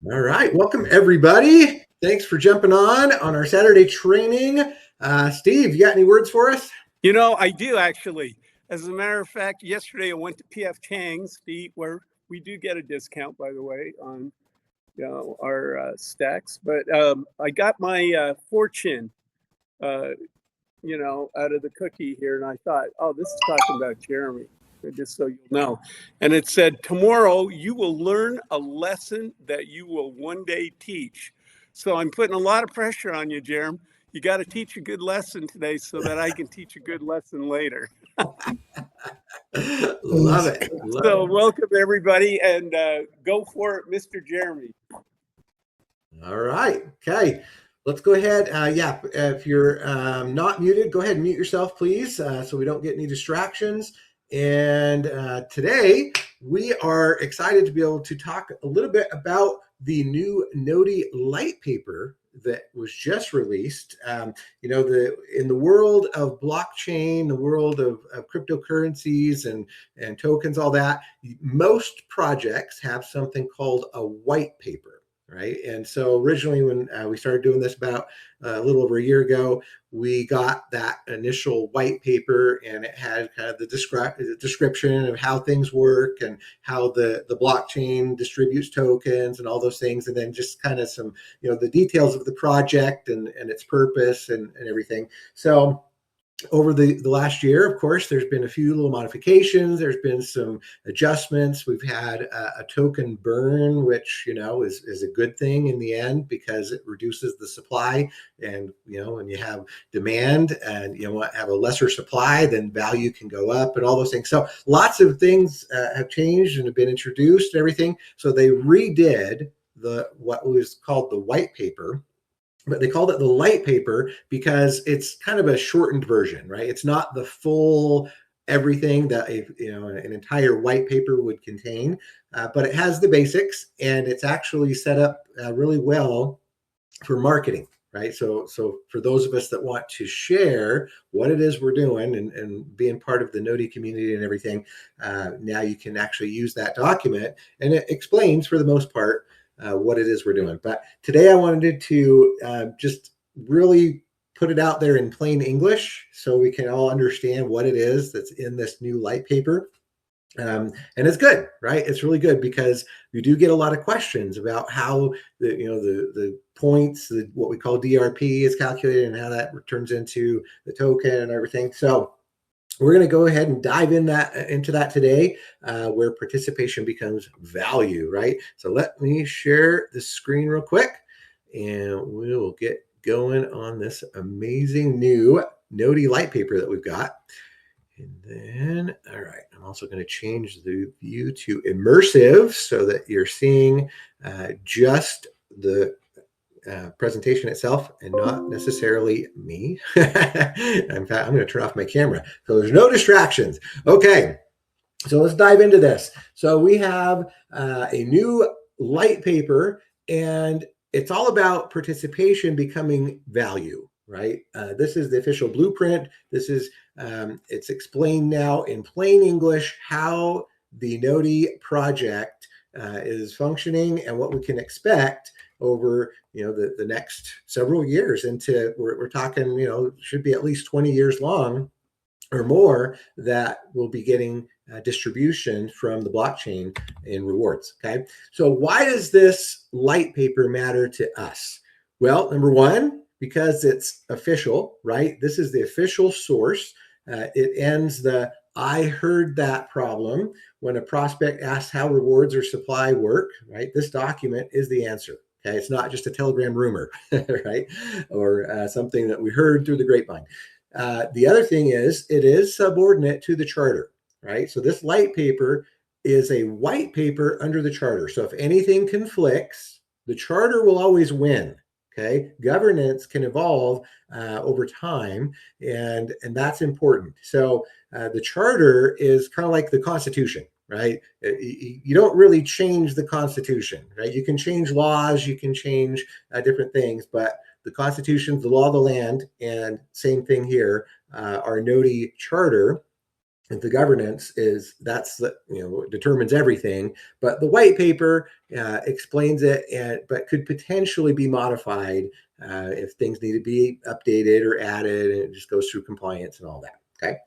All right, welcome everybody. Thanks for jumping on our Saturday training. Steve, you got any words for us? I do actually. As a matter of fact, yesterday I went to PF Chang's to eat, where we do get a discount, by the way, on our stacks. But I got my fortune, uh, out of the cookie here, and I thought, oh, this is talking about Jeremy, just so you'll know. And it said, tomorrow you will learn a lesson that you will one day teach. So I'm putting a lot of pressure on you, Jeremy. You got to teach a good lesson today so that I can teach a good lesson later. Love it. So welcome everybody, and go for it, Mr. Jeremy. All right. Okay. Let's go ahead. If you're not muted, go ahead and mute yourself, please, so we don't get any distractions. And today we are excited to be able to talk a little bit about the new Gnodi Litepaper that was just released. In the world of blockchain, the world of cryptocurrencies and tokens, all that, most projects have something called a white paper. Right. And so originally when we started doing this about a little over a year ago, we got that initial white paper, and it had kind of the description of how things work and how the blockchain distributes tokens and all those things. And then just kind of some, the details of the project and its purpose and everything. So over the last year, of course, there's been a few little modifications. There's been some adjustments. We've had a token burn, which, is a good thing in the end because it reduces the supply. And, when you have demand and you want to have a lesser supply, then value can go up and all those things. So lots of things have changed and have been introduced and everything. So they redid what was called the white paper. But they called it the Litepaper because it's kind of a shortened version, right? It's not the full everything that an entire white paper would contain, but it has the basics, and it's actually set up really well for marketing, right? So for those of us that want to share what it is we're doing and being part of the Gnodi community and everything, now you can actually use that document, and it explains for the most part what it is we're doing. But today I wanted to just really put it out there in plain English so we can all understand what it is that's in this new Litepaper. And it's good, right? It's really good because we do get a lot of questions about how the points, what we call DRP, is calculated and how that turns into the token and everything. So we're going to go ahead and dive into that today, where participation becomes value, right? So let me share the screen real quick, and we will get going on this amazing new Gnodi Litepaper that we've got. And then, all right, I'm also going to change the view to immersive so that you're seeing just the presentation itself and not necessarily me. In fact, I'm going to turn off my camera so there's no distractions. Okay, so let's dive into this. So we have a new Litepaper, and it's all about participation becoming value, right? This is the official blueprint. This is it's explained now in plain English how the Gnodi project is functioning and what we can expect over the next several years into we're talking should be at least 20 years long or more that we'll be getting distribution from the blockchain in rewards. Okay, so why does this Litepaper matter to us? Well, number one, because it's official, right? This is the official source. It ends the I heard that problem when a prospect asks how rewards or supply work, right? This document is the answer. Okay, it's not just a Telegram rumor, right? Or something that we heard through the grapevine. The other thing is it is subordinate to the charter, right? So this Litepaper is a white paper under the charter. So if anything conflicts, the charter will always win. Okay, governance can evolve over time, and that's important. So the charter is kind of like the Constitution, right? You don't really change the Constitution, right? You can change laws, you can change different things, but the Constitution's the law of the land, and same thing here. Our Gnodi charter And the governance that's the, determines everything. But the white paper explains it, but could potentially be modified if things need to be updated or added, and it just goes through compliance and all that. Okay,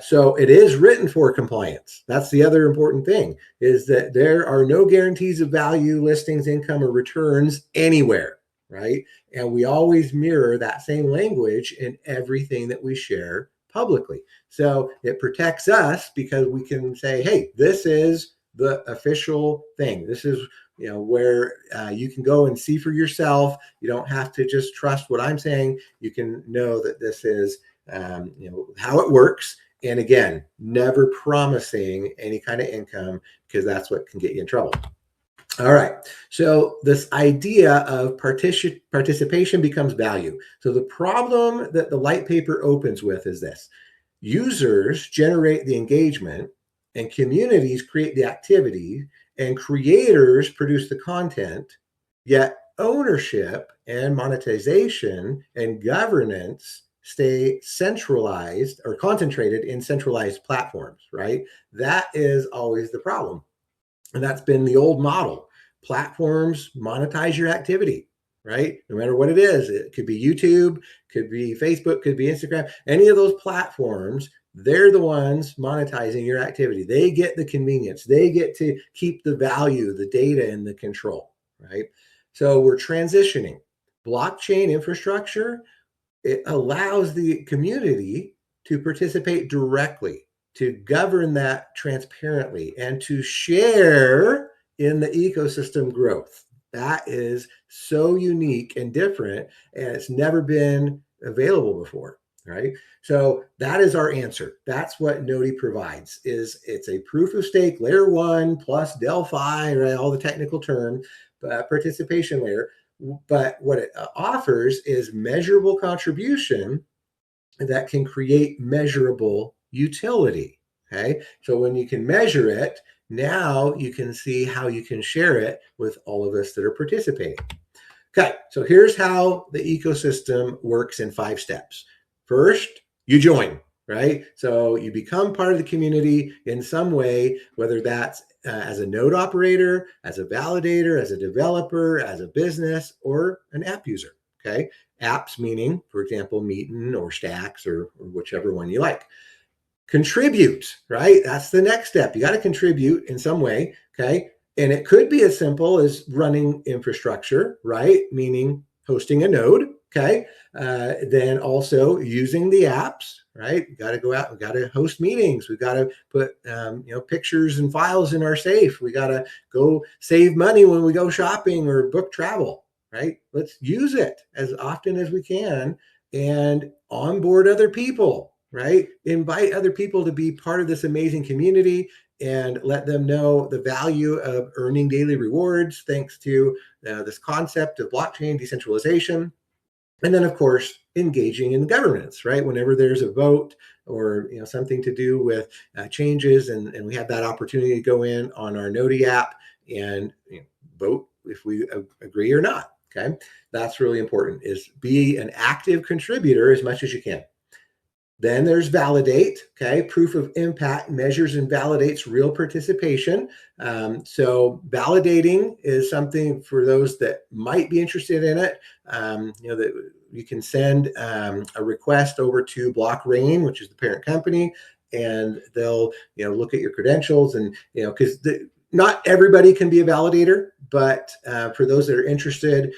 so it is written for compliance. That's the other important thing, is that there are no guarantees of value, listings, income, or returns anywhere, right? And we always mirror that same language in everything that we share publicly. So it protects us because we can say, hey, this is the official thing. This is where you can go and see for yourself. You don't have to just trust what I'm saying. You can know that this is how it works. And again, never promising any kind of income, because that's what can get you in trouble. All right, so this idea of participation becomes value. So the problem that the Lite paper opens with is this: users generate the engagement, and communities create the activity, and creators produce the content, yet ownership and monetization and governance stay centralized or concentrated in centralized platforms, right? That is always the problem. And that's been the old model. Platforms monetize your activity, right? No matter what it is. It could be YouTube, could be Facebook, could be Instagram. Any of those platforms, they're the ones monetizing your activity. They get the convenience. They get to keep the value, the data, and the control, right? So we're transitioning. Blockchain infrastructure, it allows the community to participate directly, to govern that transparently, and to share in the ecosystem growth. That is so unique and different, and it's never been available before, right? So that is our answer. That's what Gnodi provides. It's a proof of stake layer 1 plus Delphi, right? All the technical terms, participation layer. But what it offers is measurable contribution that can create measurable utility. Okay, so when you can measure it, now you can see how you can share it with all of us that are participating. Okay, so here's how the ecosystem works in 5 steps. First, you join, right? So you become part of the community in some way, whether that's as a node operator, as a validator, as a developer, as a business, or an app user. Okay, apps meaning, for example, Meetin or Stacks or whichever one you like. Contribute, right? That's the next step. You got to contribute in some way. Okay, and it could be as simple as running infrastructure, right? Meaning hosting a node. Okay. Then also using the apps, right? We got to go out. We got to host meetings. We got to put, pictures and files in our safe. We got to go save money when we go shopping or book travel, right? Let's use it as often as we can and onboard other people, right? Invite other people to be part of this amazing community and let them know the value of earning daily rewards thanks to this concept of blockchain decentralization. And then, of course, engaging in governance, right? Whenever there's a vote or something to do with changes, and we have that opportunity to go in on our Gnodi app and vote if we agree or not. Okay, that's really important. Is be an active contributor as much as you can. Then there's validate, okay? Proof of impact measures and validates real participation. So validating is something for those that might be interested in it. That you can send a request over to BlockRain, which is the parent company, and they'll look at your credentials and because not everybody can be a validator, but for those that are interested,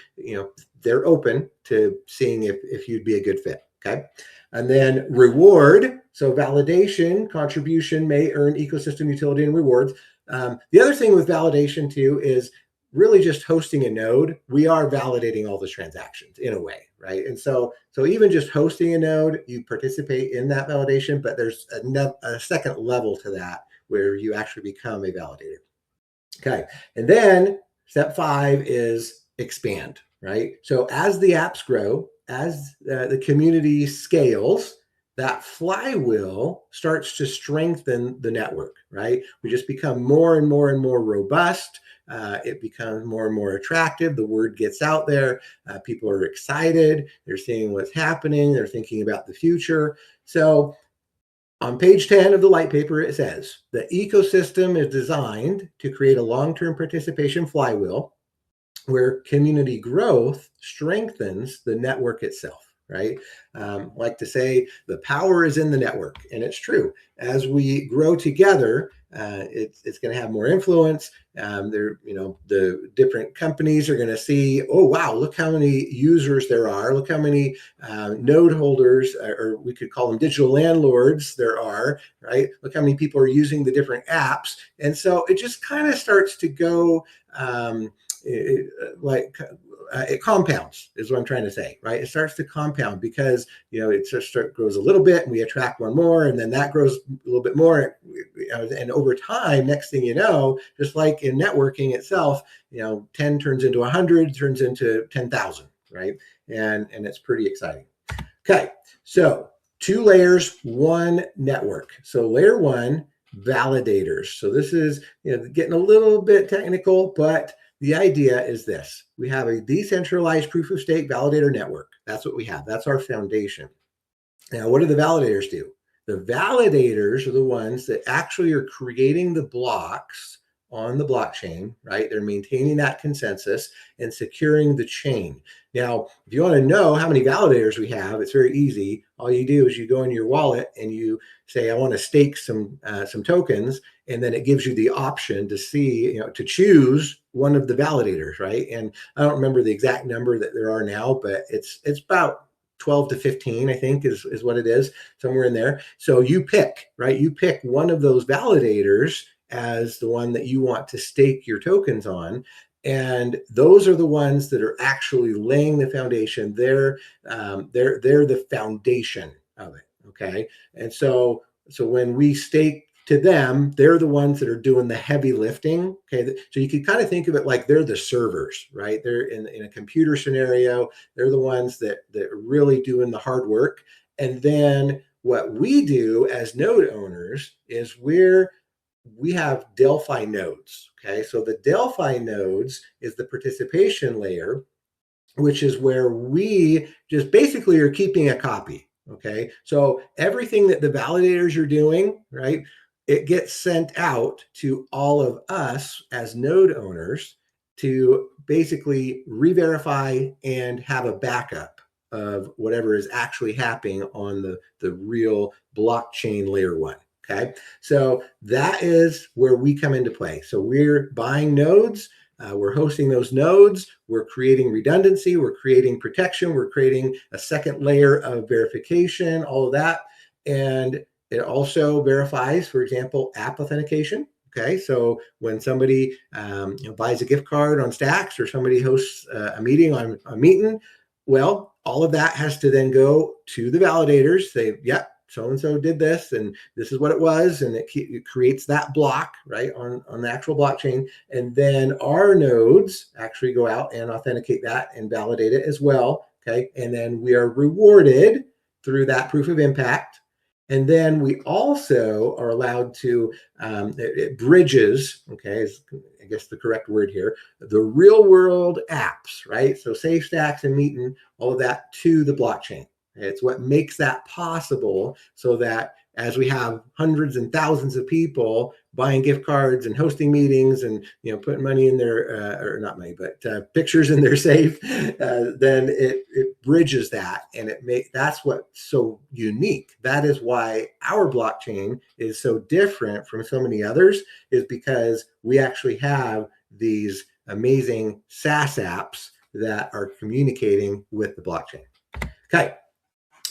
they're open to seeing if you'd be a good fit. Okay. And then reward, so validation, contribution may earn ecosystem utility and rewards. The other thing with validation too is really just hosting a node. We are validating all the transactions in a way, right? And so even just hosting a node, you participate in that validation, but there's a second level to that where you actually become a validator. Okay, and then step 5 is expand, right? So as the apps grow, as the community scales, that flywheel starts to strengthen the network, right? We just become more and more and more robust. It becomes more and more attractive. The word gets out there. People are excited. They're seeing what's happening. They're thinking about the future. So On page 10 of the Lite paper, it says, the ecosystem is designed to create a long-term participation flywheel where community growth strengthens the network itself, right? Like to say, the power is in the network, and it's true. As we grow together, it's going to have more influence. The different companies are going to see, oh wow, look how many users there are. Look how many node holders, or we could call them digital landlords, there are, right? Look how many people are using the different apps, and so it just kind of starts to go. It compounds is what I'm trying to say, right? It starts to compound because, it just grows a little bit and we attract one more, and then that grows a little bit more. And over time, next thing you know, just like in networking itself, 10 turns into 100, turns into 10,000, right? And it's pretty exciting. Okay, so 2 layers, 1 network. So layer 1, validators. So this is getting a little bit technical, but the idea is this. We have a decentralized proof of stake validator network. That's what we have. That's our foundation. Now, what do the validators do? The validators are the ones that actually are creating the blocks on the blockchain, right? They're maintaining that consensus and securing the chain. Now, if you want to know how many validators we have, it's very easy. All you do is you go in your wallet and you say, I want to stake some tokens, and then it gives you the option to see, to choose one of the validators, right? And I don't remember the exact number that there are now, but it's about 12 to 15, I think is what it is, somewhere in there. So you pick, right? You pick one of those validators as the one that you want to stake your tokens on. And those are the ones that are actually laying the foundation. They're the foundation of it. Okay. And so when we stake to them, they're the ones that are doing the heavy lifting. Okay. So you could kind of think of it like they're the servers, right? They're in a computer scenario. They're the ones that are really doing the hard work. And then what we do as node owners is we have Delphi nodes. Okay. So the Delphi nodes is the participation layer, which is where we just basically are keeping a copy. Okay. So everything that the validators are doing, right, it gets sent out to all of us as node owners to basically re-verify and have a backup of whatever is actually happening on the real blockchain layer 1. Okay. So that is where we come into play. So we're buying nodes. We're hosting those nodes. We're creating redundancy. We're creating protection. We're creating a second layer of verification, all of that. And it also verifies, for example, app authentication. Okay, so when somebody buys a gift card on Stacks, or somebody hosts a meeting on Meetin, well, all of that has to then go to the validators. Say, yep, so-and-so did this, and this is what it was, and it creates that block, right, on the actual blockchain. And then our nodes actually go out and authenticate that and validate it as well, okay? And then we are rewarded through that proof of impact. And then we also are allowed to, it bridges, okay, is I guess the correct word here, the real world apps, right? So Safe Stacks and Meetin, all of that to the blockchain. It's what makes that possible, so that as we have hundreds and thousands of people buying gift cards and hosting meetings and putting money in their or not money, but pictures in their safe, then it bridges that, and that's what's so unique. That is why our blockchain is so different from so many others, is because we actually have these amazing SaaS apps that are communicating with the blockchain. Okay.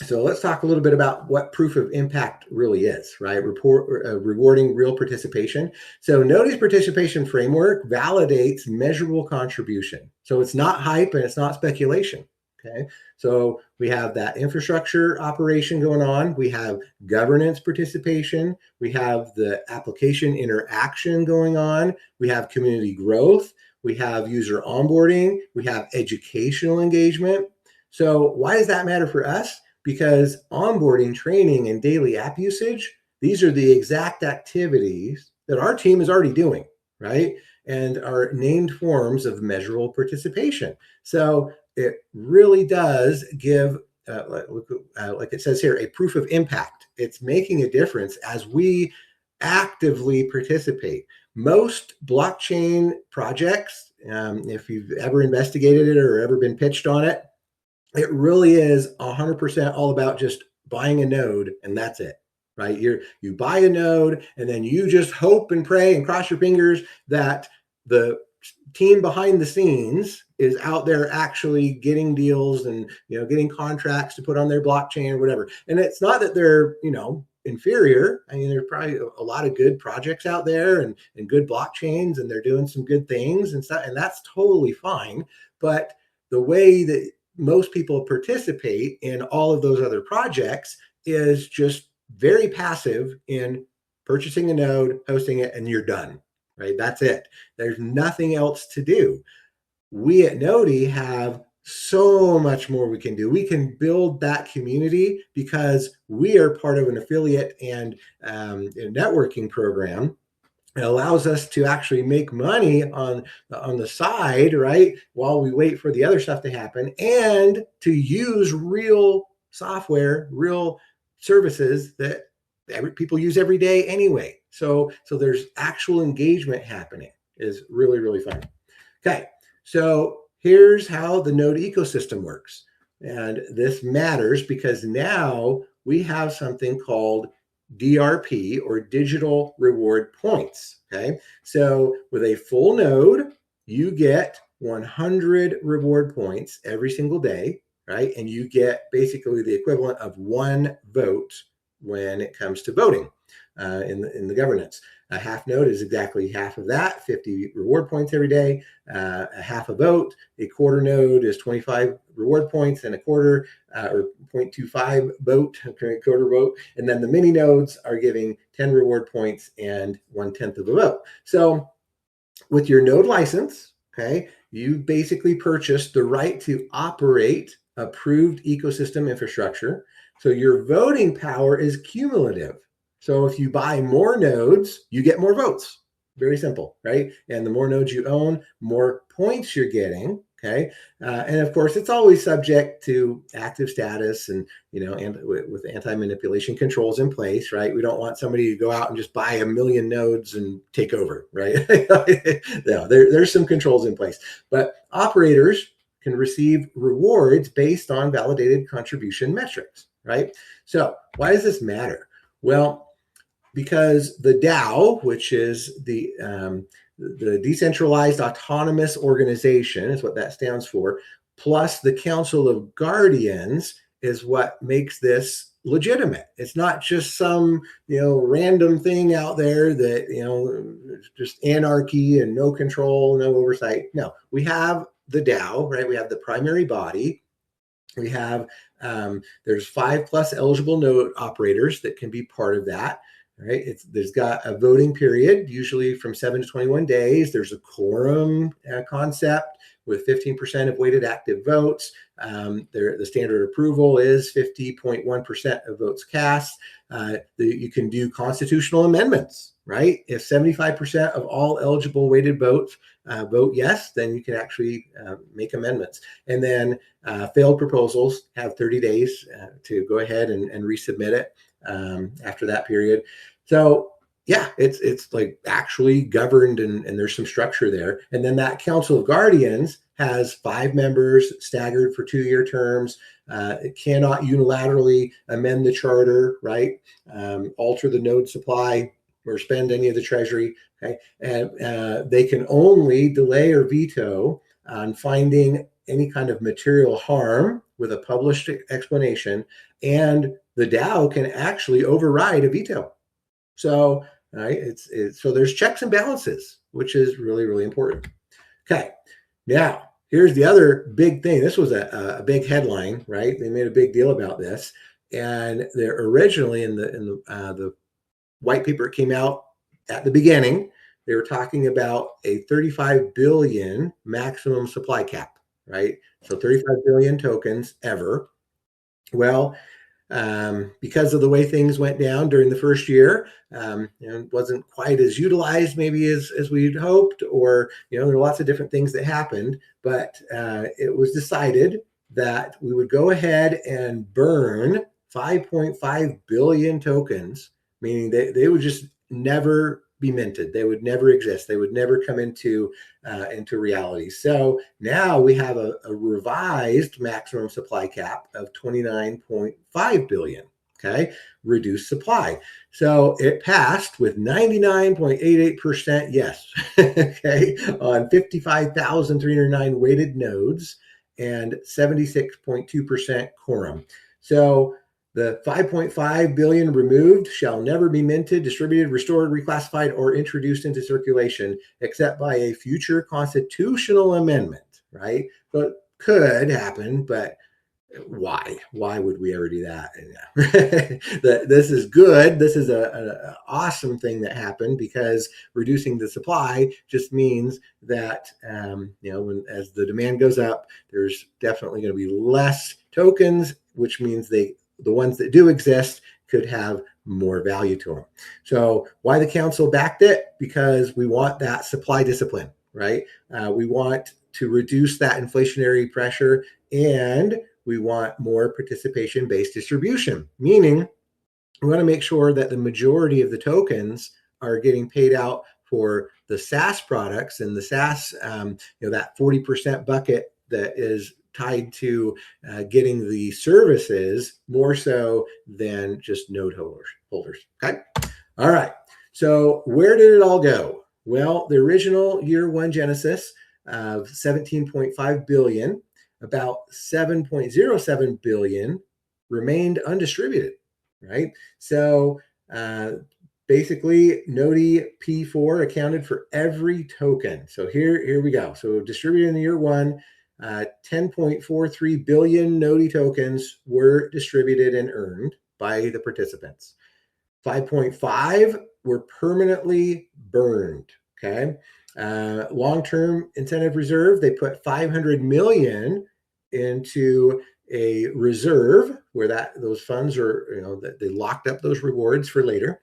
So let's talk a little bit about what proof of impact really is, right? Rewarding real participation. So Gnodi's participation framework validates measurable contribution. So it's not hype and it's not speculation. Okay. So we have that infrastructure operation going on. We have governance participation. We have the application interaction going on. We have community growth. We have user onboarding. We have educational engagement. So why does that matter for us? Because onboarding, training, and daily app usage, these are the exact activities that our team is already doing, right? And are named forms of measurable participation. So it really does give like it says here, a proof of impact. It's making a difference as we actively participate. Most blockchain projects, if you've ever investigated it or ever been pitched on it, it really is 100% all about just buying a node and that's it, right? You buy a node and then you just hope and pray and cross your fingers that the team behind the scenes is out there actually getting deals and getting contracts to put on their blockchain or whatever. And it's not that they're inferior. I mean, there's probably a lot of good projects out there and good blockchains, and they're doing some good things and stuff, and that's totally fine. But the way that most people participate in all of those other projects is just very passive in purchasing a node, hosting it, and you're done, right? That's it. There's nothing else to do. We at Gnodi have so much more we can do. We can build that community because we are part of an affiliate and a networking program. It allows us to actually make money on the side, right, while we wait for the other stuff to happen, and to use real software, real services that people use every day anyway. So there's actual engagement happening. Is really, really fun. Okay, so here's how the node ecosystem works. And this matters because now we have something called DRP, or digital reward points. Okay, so with a full node, you get 100 reward points every single day, right? And you get basically the equivalent of 1 vote when it comes to voting in the governance. A half node is exactly half of that, 50 reward points every day. A half a vote. A quarter node is 25 reward points, and a quarter or 0.25 vote, quarter vote. And then the mini nodes are giving 10 reward points and 1/10 of a vote. So with your node license, okay, you basically purchase the right to operate approved ecosystem infrastructure. So your voting power is cumulative. So if you buy more nodes, you get more votes. Very simple, right? And the more nodes you own, more points you're getting. Okay, and of course, it's always subject to active status and and with anti-manipulation controls in place, right? We don't want somebody to go out and just buy 1 million nodes and take over, right? No, there's some controls in place, but operators can receive rewards based on validated contribution metrics, right? So why does this matter? Well, because the DAO, which is the Decentralized Autonomous Organization, is what that stands for, plus the Council of Guardians is what makes this legitimate. It's not just some random thing out there that just anarchy and no control, no oversight. No, we have the DAO, right? We have the primary body. We have there's 5+ eligible node operators that can be part of that. Right, there's got a voting period, usually from 7 to 21 days. There's a quorum concept with 15% of weighted active votes. The standard approval is 50.1% of votes cast. You can do constitutional amendments, right? If 75% of all eligible weighted votes vote yes, then you can actually make amendments. And then failed proposals have 30 days to go ahead and resubmit it after that period. So yeah, it's like actually governed and there's some structure there. And then that Council of Guardians has 5 members staggered for 2-year terms. It cannot unilaterally amend the charter, right? Alter the node supply or spend any of the treasury. Okay, and they can only delay or veto on finding any kind of material harm with a published explanation, and the DAO can actually override a veto. So, right, so there's checks and balances, which is really, really important. Okay, now here's the other big thing. This was a big headline, right? They made a big deal about this, and they're originally in the white paper it came out at the beginning. They were talking about a 35 billion maximum supply cap, right? So 35 billion tokens ever. Well, because of the way things went down during the first year, it wasn't quite as utilized maybe as we'd hoped, or there were lots of different things that happened, but it was decided that we would go ahead and burn 5.5 billion tokens, meaning they would just never be minted. They would never exist. They would never come into reality. So now we have a revised maximum supply cap of 29.5 billion. Okay, reduced supply. So it passed with 99.88% yes. Okay, on 55,309 weighted nodes and 76.2% quorum. So the 5.5 billion removed shall never be minted, distributed, restored, reclassified, or introduced into circulation except by a future constitutional amendment, right? But could happen, but why would we ever do that? This is good. This is an awesome thing that happened, because reducing the supply just means that as the demand goes up, there's definitely going to be less tokens, which means the ones that do exist could have more value to them. So why the council backed it? Because we want that supply discipline, right? We want to reduce that inflationary pressure, and we want more participation-based distribution, meaning we want to make sure that the majority of the tokens are getting paid out for the SaaS products, and the SaaS, that 40% bucket that is tied to getting the services more so than just node holders. Okay. All right. So where did it all go? Well, the original year one genesis of 17.5 billion, about 7.07 billion remained undistributed, right? So basically Gnodi P4 accounted for every token. So here we go. So distributed in the year one, 10.43 billion Gnodi tokens were distributed and earned by the participants. 5.5 were permanently burned. Okay. Long-term incentive reserve, they put 500 million into a reserve where those funds are, that they locked up those rewards for later.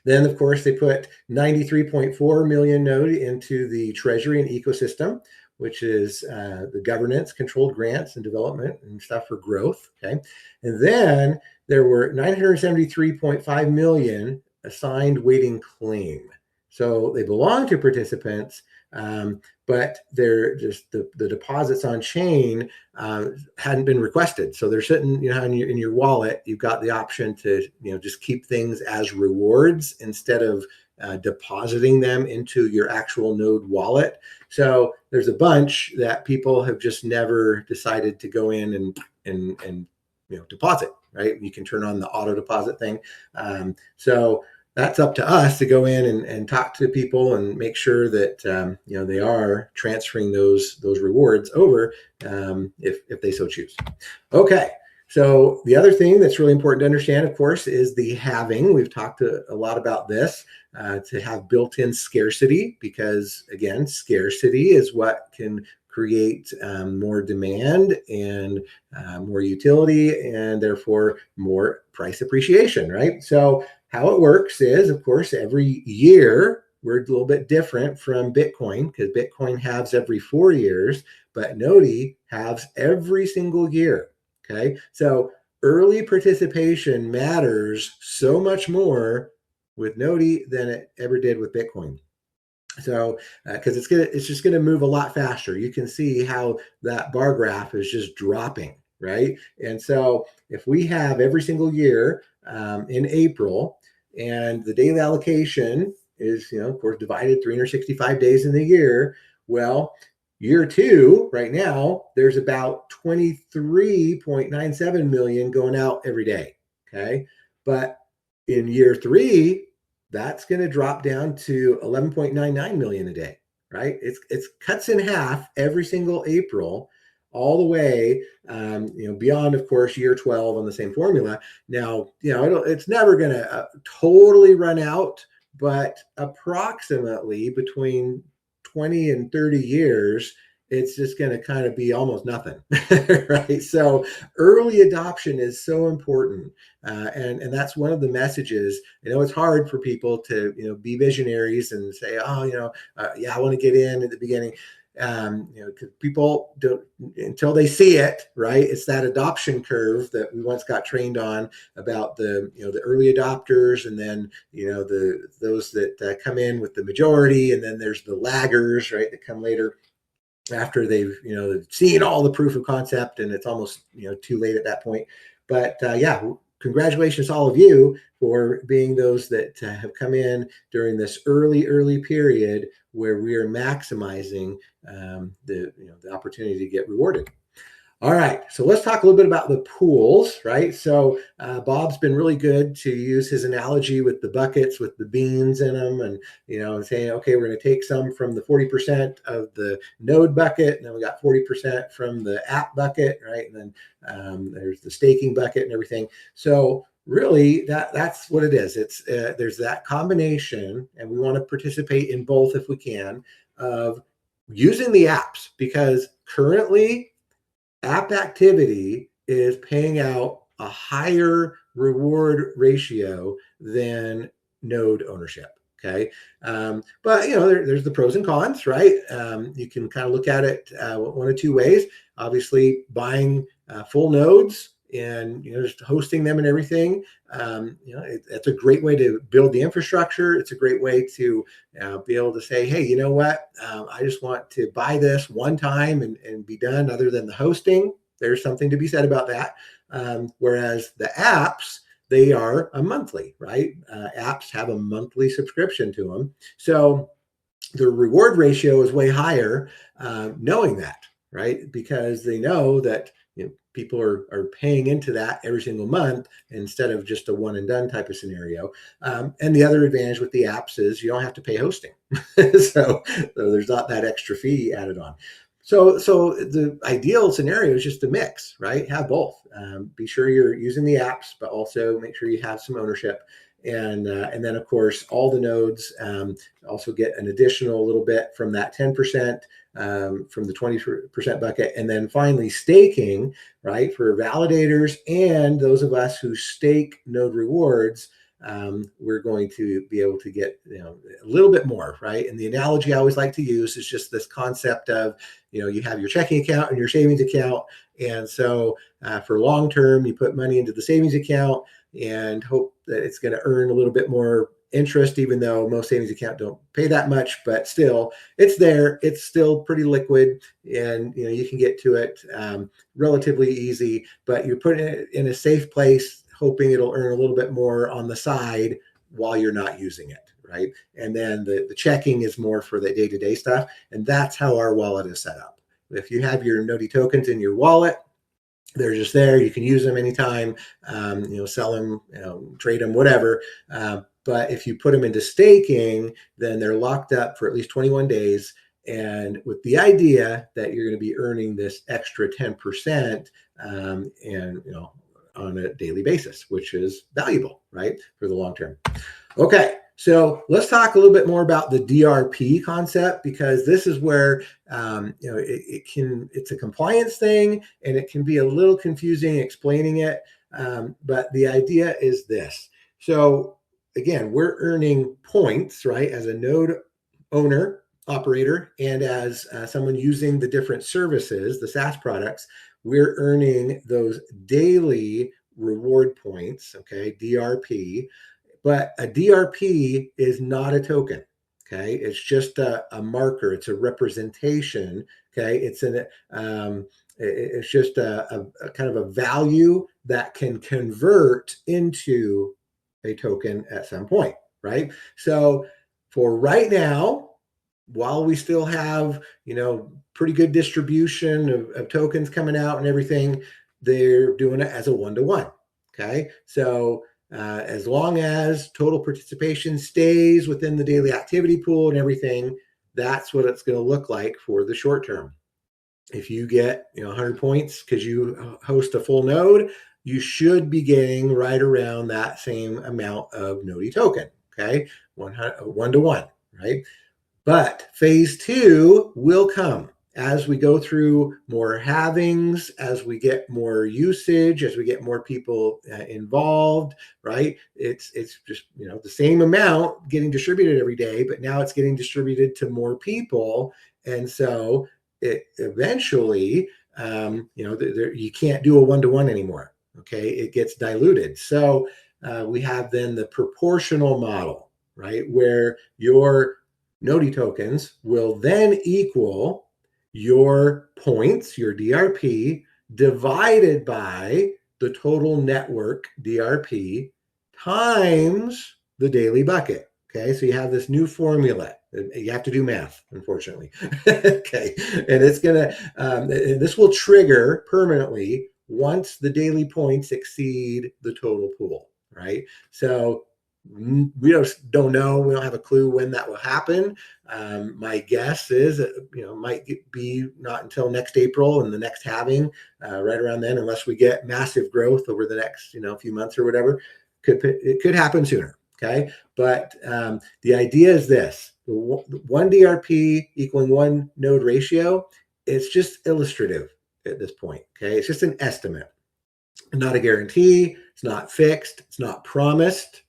Then, of course, they put 93.4 million node into the treasury and ecosystem, which is the governance, controlled grants and development and stuff for growth. Okay. And then there were 973.5 million assigned waiting claim. So they belong to participants, but they're just the deposits on chain hadn't been requested. So they're sitting, in your wallet. You've got the option to, just keep things as rewards instead of depositing them into your actual node wallet. So there's a bunch that people have just never decided to go in and deposit, right? You can turn on the auto deposit thing. So that's up to us to go in and talk to people and make sure that they are transferring those rewards over if they so choose. Okay. So the other thing that's really important to understand, of course, is the halving. We've talked a lot about this, to have built-in scarcity, because again, scarcity is what can create more demand and more utility, and therefore more price appreciation, right? So how it works is, of course, every year we're a little bit different from Bitcoin, because Bitcoin halves every 4 years, but Gnodi halves every single year. Okay, so early participation matters so much more with Gnodi than it ever did with Bitcoin. So, because it's just gonna move a lot faster. You can see how that bar graph is just dropping, right? And so, if we have every single year in April, and the daily allocation is, of course, divided 365 days in the year, well, year two, right now, there's about 23.97 million going out every day. Okay. But in year three, that's going to drop down to 11.99 million a day, right? It's cuts in half every single April, all the way, beyond, of course, year 12 on the same formula. Now, it's never going to totally run out, but approximately between 20 and 30 years, it's just going to kind of be almost nothing, right? So early adoption is so important. And that's one of the messages. I know it's hard for people to, be visionaries and say, I want to get in at the beginning. Because people don't, until they see it, right? It's that adoption curve that we once got trained on about the early adopters, and then those that come in with the majority, and then there's the laggers, right, that come later after they've seen all the proof of concept, and it's almost too late at that point. But yeah, congratulations to all of you for being those that have come in during this early period where we are maximizing the opportunity to get rewarded. All right, so let's talk a little bit about the pools, right? So Bob's been really good to use his analogy with the buckets with the beans in them, and saying, okay, we're going to take some from the 40% of the node bucket, and then we got 40% from the app bucket, right? And then there's the staking bucket and everything. So really, that's what it is. It's there's that combination, and we want to participate in both if we can, of using the apps, because currently app activity is paying out a higher reward ratio than node ownership. Okay. But there's the pros and cons, right? You can kind of look at it one of two ways. Obviously, buying full nodes and just hosting them and everything. It's a great way to build the infrastructure. It's a great way to be able to say, hey, you know what? I just want to buy this one time and be done, other than the hosting. There's something to be said about that. Whereas the apps, they are a monthly, right? Apps have a monthly subscription to them. So the reward ratio is way higher, knowing that, right? Because they know that people are paying into that every single month instead of just a one and done type of scenario. And the other advantage with the apps is you don't have to pay hosting. so there's not that extra fee added on. So the ideal scenario is just a mix, right? Have both. Be sure you're using the apps, but also make sure you have some ownership. And then, of course, all the nodes also get an additional little bit from that 10%, from the 20% bucket. And then finally, staking, right, for validators and those of us who stake node rewards. We're going to be able to get a little bit more, right? And the analogy I always like to use is just this concept of you have your checking account and your savings account, and so for long term you put money into the savings account and hope that it's going to earn a little bit more interest, even though most savings accounts don't pay that much, but still it's there. It's still pretty liquid, and you can get to it relatively easy, but you're putting it in a safe place, hoping it'll earn a little bit more on the side while you're not using it, right? And then the checking is more for the day-to-day stuff, and that's how our wallet is set up. If you have your Gnodi tokens in your wallet, they're just there. You can use them anytime, sell them, trade them, whatever. But if you put them into staking, then they're locked up for at least 21 days. And with the idea that you're going to be earning this extra 10%, on a daily basis, which is valuable, right, for the long term. Okay, so let's talk a little bit more about the DRP concept, because this is where it's a compliance thing, and it can be a little confusing explaining it. But the idea is this. So again, we're earning points, right, as a node owner, operator, and as someone using the different services, the SaaS products. We're earning those daily reward points, okay, DRP. But a DRP is not a token, okay? It's just a marker. It's a representation, okay? It's just a kind of a value that can convert into a token at some point, right? So for right now, while we still have, pretty good distribution of tokens coming out and everything, they're doing it as a one-to-one. Okay. So as long as total participation stays within the daily activity pool and everything, that's what it's going to look like for the short term. If you get 100 points because you host a full node, you should be getting right around that same amount of Gnodi token. Okay. One to one, right? But phase 2 will come as we go through more halvings, as we get more usage, as we get more people involved, right? It's just, the same amount getting distributed every day, but now it's getting distributed to more people. And so it eventually, you can't do a one-to-one anymore. Okay, it gets diluted. So we have then the proportional model, right, where your Gnodi tokens will then equal your points, your DRP, divided by the total network DRP times the daily bucket. Okay, so you have this new formula. You have to do math, unfortunately. Okay, and it's gonna, this will trigger permanently once the daily points exceed the total pool, right? So we don't know. We don't have a clue when that will happen. My guess is, might be not until next April and the next halving, right around then, unless we get massive growth over the next, few months or whatever. It could happen sooner. Okay, but the idea is this: one DRP equaling one node ratio. It's just illustrative at this point. Okay, it's just an estimate, not a guarantee. It's not fixed. It's not promised.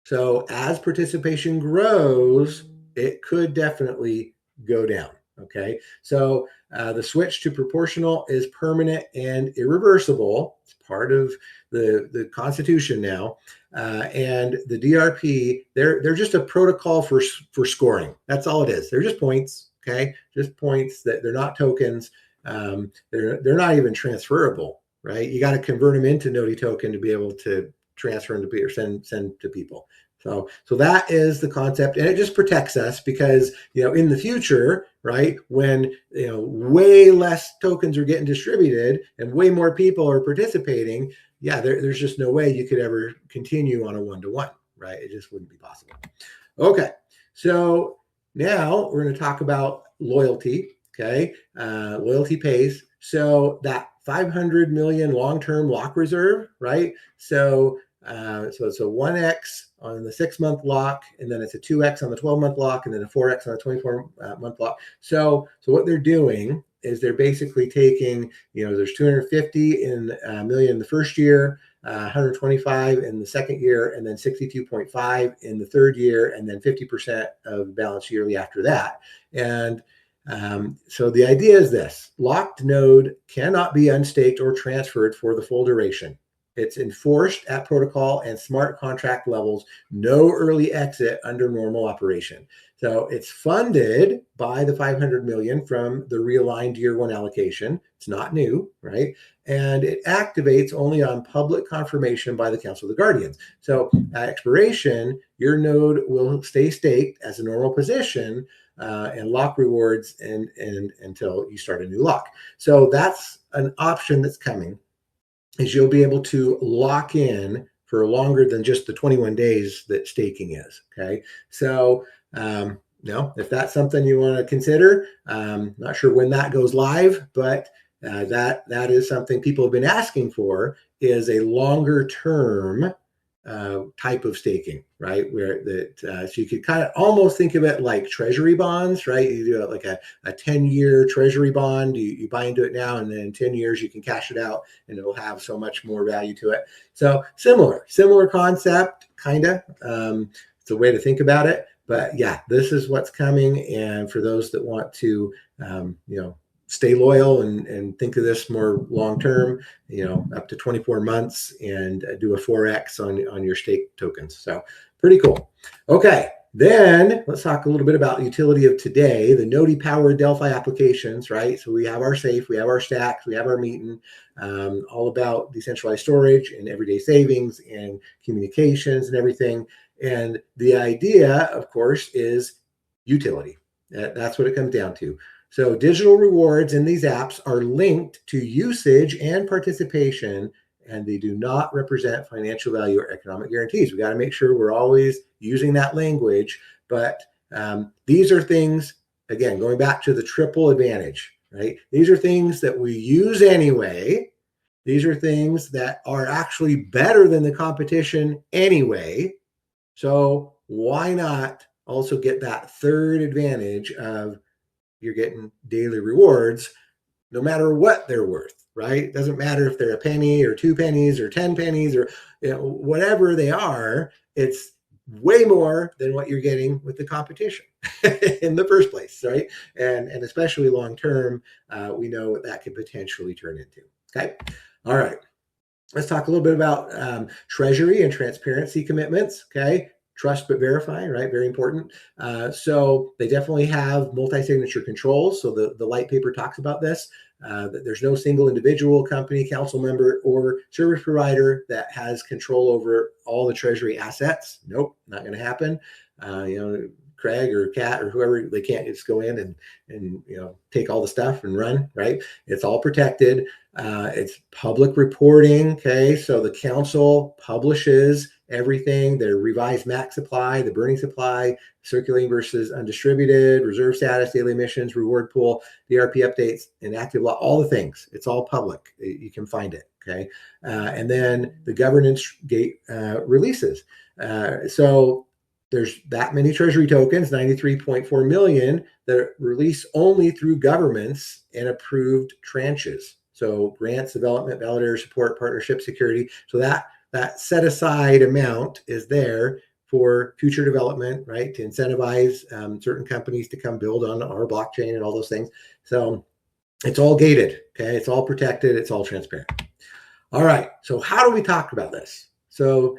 So as participation grows, it could definitely go down. Okay, so the switch to proportional is permanent and irreversible. It's part of the Constitution now, and the DRP they're just a protocol for scoring. That's all it is. They're just points. Okay, just points that they're not tokens. They're not even transferable. Right, you got to convert them into Gnodi token to be able to transfer them to people or send to people. So that is the concept, and it just protects us because in the future, right, when way less tokens are getting distributed and way more people are participating, there's just no way you could ever continue on a one-to-one, right? It just wouldn't be possible. Okay, so now we're going to talk about loyalty. Okay, loyalty pays. So that 500 million long-term lock reserve, right? So it's a 1x on the 6-month lock, and then it's a 2x on the 12-month lock, and then a 4x on the 24-month lock. So what they're doing is they're basically taking, there's 250 million in the first year, 125 in the second year, and then 62.5 in the third year, and then 50% of the balance yearly after that. And so the idea is this: locked node cannot be unstaked or transferred for the full duration. It's enforced at protocol and smart contract levels, no early exit under normal operation. So it's funded by the 500 million from the realigned year one allocation. It's not new, right? And it activates only on public confirmation by the Council of the Guardians. So at expiration, your node will stay staked as a normal position and lock rewards and until you start a new lock. So that's an option that's coming, is you'll be able to lock in for longer than just the 21 days that staking is. Okay, so if that's something you want to consider, not sure when that goes live, but that is something people have been asking for, is a longer term type of staking, right? Where so you could kind of almost think of it like treasury bonds, right? You do it like a 10-year treasury bond. You buy into it now, and then in 10 years you can cash it out, and it'll have so much more value to it. So similar concept, kind of. It's a way to think about it. But yeah, this is what's coming. And for those that want to, stay loyal and think of this more long term, up to 24 months, and do a 4x on your stake tokens. So pretty cool. Okay, then let's talk a little bit about the utility of today, the Gnodi powered Delphi applications, right? So we have our safe, we have our stacks, we have our meeting, all about decentralized storage and everyday savings and communications and everything. And the idea, of course, is utility. That's what it comes down to. So digital rewards in these apps are linked to usage and participation, and they do not represent financial value or economic guarantees. We got to make sure we're always using that language. But these are things, again, going back to the triple advantage, right? These are things that we use anyway. These are things that are actually better than the competition anyway. So why not also get that third advantage of you're getting daily rewards no matter what they're worth, right? It doesn't matter if they're a penny or 2 pennies or 10 pennies or whatever they are. It's way more than what you're getting with the competition in the first place, right? And especially long term, we know what that could potentially turn into. Okay, all right. Let's talk a little bit about treasury and transparency commitments. Okay, trust but verify, right? Very important. So they definitely have multi-signature controls. So the Litepaper talks about this. That there's no single individual, company, council member, or service provider that has control over all the treasury assets. Nope, not going to happen. Craig or Kat or whoever, they can't just go in and take all the stuff and run, right? It's all protected. It's public reporting. Okay, so the council publishes everything, their revised max supply, the burning supply, circulating versus undistributed, reserve status, daily emissions, reward pool, DRP updates, and active law, all the things. It's all public. You can find it. Okay, and then the governance gate releases. So there's that many treasury tokens, 93.4 million, that are released only through governments and approved tranches. So grants, development, validator support, partnership, security. So that set aside amount is there for future development, right? To incentivize certain companies to come build on our blockchain and all those things. So it's all gated, okay? It's all protected. It's all transparent. All right. So how do we talk about this? So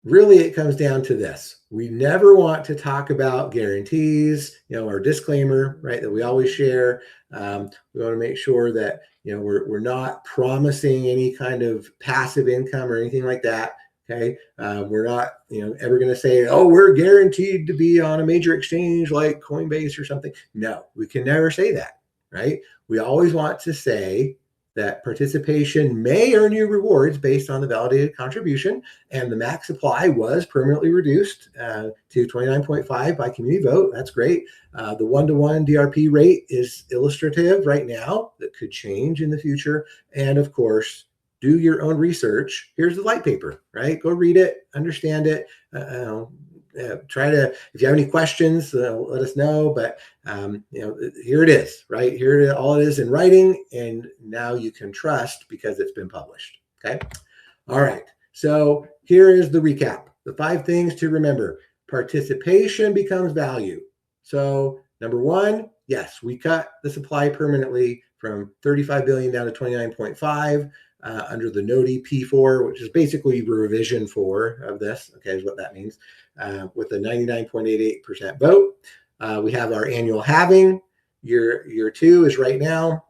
really, it comes down to this. We never want to talk about guarantees, our disclaimer, right, that we always share. We want to make sure that, we're not promising any kind of passive income or anything like that. Okay. We're not, ever going to say, oh, we're guaranteed to be on a major exchange like Coinbase or something. No, we can never say that, right? We always want to say that participation may earn you rewards based on the validated contribution, and the max supply was permanently reduced to 29.5 by community vote. That's great. The 1-to-1 DRP rate is illustrative right now. That could change in the future. And of course, do your own research. Here's the Litepaper, right? Go read it, understand it. Try to, if you have any questions, let us know. But here it is, right? Here, all it is in writing, and now you can trust because it's been published. Okay. All right. So here is the recap. The 5 things to remember. Participation becomes value. So number 1, yes, we cut the supply permanently from 35 billion down to 29.5 under the Gnodi P4, which is basically revision 4 of this. Okay, is what that means. With a 99.88% vote. We have our annual halving. Year 2 is right now.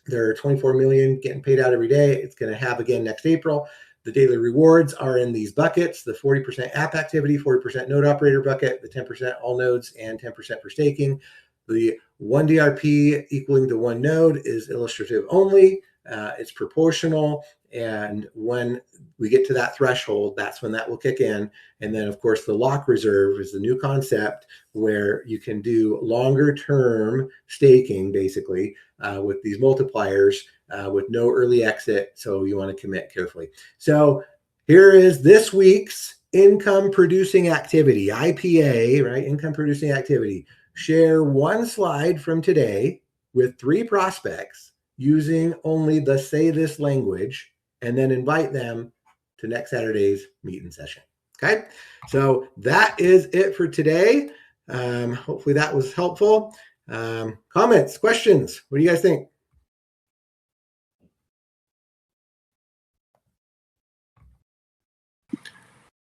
There are 24 million getting paid out every day. It's going to have again next April. The daily rewards are in these buckets: the 40% app activity, 40% node operator bucket, the 10% all nodes, and 10% for staking. The 1 DRP equaling to 1 node is illustrative only. It's proportional. And when we get to that threshold, that's when that will kick in. And then, of course, the lock reserve is the new concept where you can do longer term staking, basically, with these multipliers with no early exit. So you want to commit carefully. So here is this week's income producing activity, IPA, right? Income producing activity. Share 1 slide from today with 3 prospects using only the say this language, and then invite them to next Saturday's meeting session. Okay, so that is it for today. Hopefully that was helpful. Comments, questions? What do you guys think?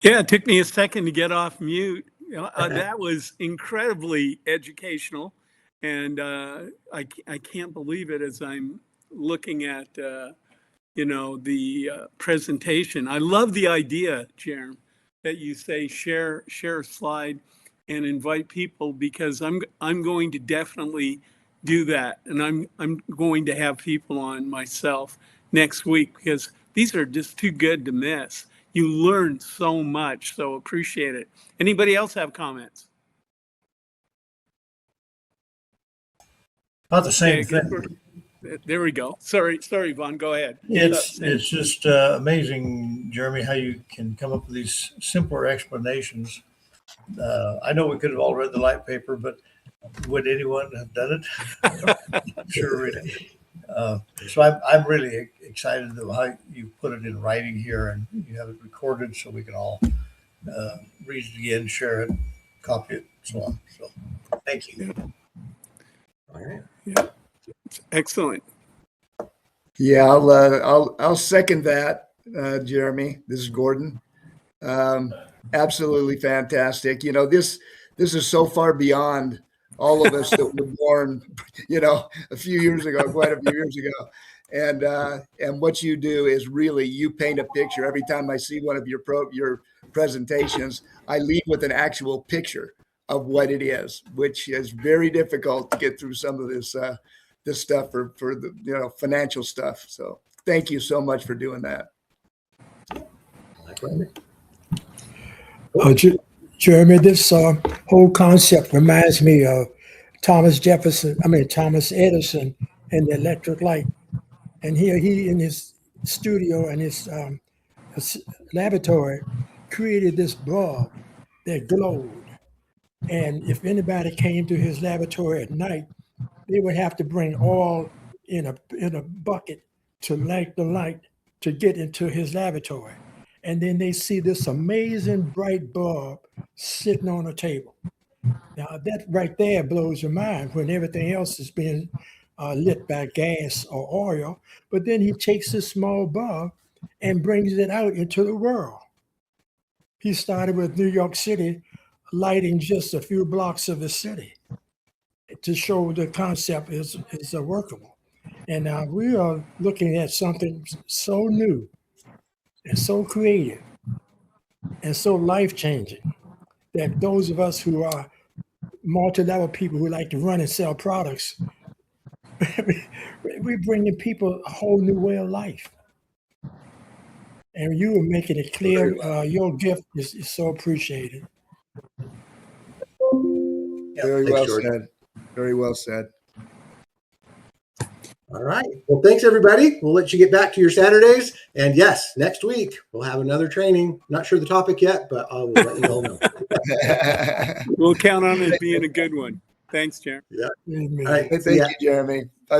Yeah, it took me a second to get off mute. That was incredibly educational, and I can't believe it as I'm looking at the presentation. I love the idea, Jerem, that you say share a slide and invite people, because I'm going to definitely do that, and I'm going to have people on myself next week, because these are just too good to miss. You learn so much, so appreciate it. Anybody else have comments? About the same thing. There we go. Sorry, Vaughn, go ahead. It's just amazing, Jeremy, how you can come up with these simpler explanations. I know we could have all read the Litepaper, but would anyone have done it? Sure, really. So I'm really excited about how you put it in writing here and you have it recorded so we can all read it again, share it, copy it, so on. So thank you. All right. Yeah. Excellent. Yeah, I'll second that, Jeremy. This is Gordon. Absolutely fantastic. You know, this is so far beyond all of us that were born, you know, a few years ago, quite a few years ago. And what you do is really, you paint a picture. Every time I see one of your presentations, I leave with an actual picture of what it is, which is very difficult to get through some of this stuff for the, you know, financial stuff. So thank you so much for doing that. Jeremy, this whole concept reminds me of Thomas Edison and the electric light. And here he in his studio and his laboratory created this bulb that glowed. And if anybody came to his laboratory at night, they would have to bring oil in a bucket to light the light to get into his laboratory. And then they see this amazing bright bulb sitting on a table. Now that right there blows your mind when everything else is being lit by gas or oil. But then he takes this small bulb and brings it out into the world. He started with New York City, lighting just a few blocks of the city to show the concept is workable. And now we are looking at something so new and so creative and so life-changing that those of us who are multi-level people who like to run and sell products, we're bringing people a whole new way of life. And you are making it clear. Your gift is so appreciated. Very Thanks, well George. said. Very well said. All right. Well, thanks, everybody. We'll let you get back to your Saturdays. And yes, next week we'll have another training. Not sure the topic yet, but I will let you all know. We'll count on it being a good one. Thanks, Jeremy. Yeah. Amen. All right. Thank See ya. you, Jeremy.